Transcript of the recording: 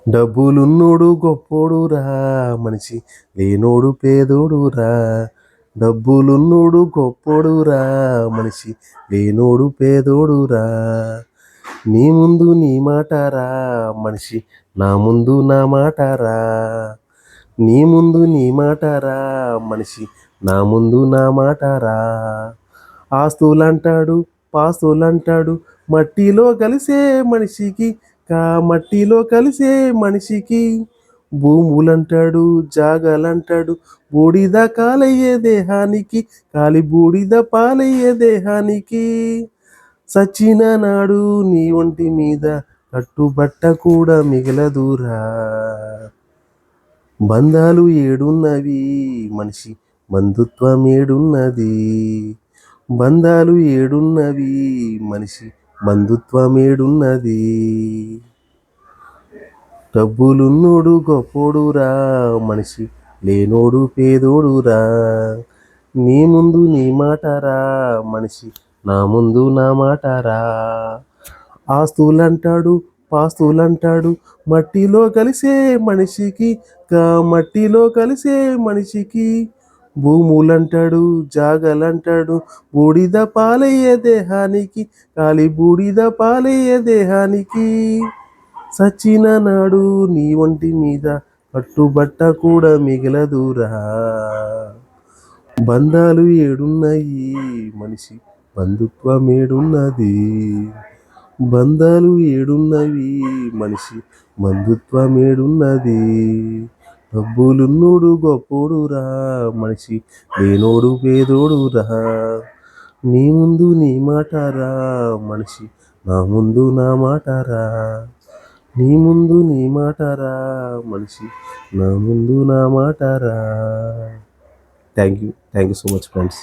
డబ్బులున్నోడు గొప్పోడురా, మనిషి లేనోడు పేదోడురా. డబ్బులున్నోడు గొప్పోడురా, మనిషి లేనోడు పేదోడురా. నీ ముందు నీ మాటరా, మనిషి నా ముందు నా మాటరా. నీ ముందు నీ మాటరా, మనిషి నా ముందు నా మాటరా. ఆస్తులంటాడు పాస్తులంటాడు, మట్టిలో కలిసే మనిషికి మట్టిలో కలిసే మనిషికి. భూములంటాడు జాగలంటాడు, బూడిద కాలయ్యే దేహానికి, కాలి బూడిద పాలయ్యే దేహానికి. సచిన నాడు నీ ఒంటి మీద కట్టుబట్ట కూడా మిగలదురా. బంధాలు ఏడున్నవి మనిషి, బంధుత్వం ఏడున్నది. బంధాలు ఏడున్నవి మనిషి, బంధుత్వం ఏడున్నది. డబ్బులున్నోడు గొప్పోడురా, మనిషి లేనోడు పేదోడురా. నీ ముందు నీ మాటరా, మనిషి నా ముందు నా మాటరా. ఆస్తులంటాడు పాస్తులంటాడు, మట్టిలో కలిసే మనిషికి మట్టిలో కలిసే మనిషికి. భూములంటాడు జాగలంటాడు, బూడిద పాలయ్యే దేహానికి, కాలి బూడిద పాలయ్యే దేహానికి. సచిన నాడు నీ ఒంటి మీద కట్టుబట్ట కూడా మిగలదురా. బంధాలు ఏడున్నాయి మనిషి, బంధుత్వం ఏడున్నది. బంధాలు ఏడున్నవి మనిషి, బంధుత్వం ఏడున్నది. డబ్బులున్నోడు గొప్పోడురా, మనిషి లేనోడు పేదోడురా. నీ ముందు నీ మాటరా, మనిషి నా ముందు నా మాటరా. నీ ముందు నీ మాటరా, మనిషి నా ముందు నా మాటరా. Thank you so much friends.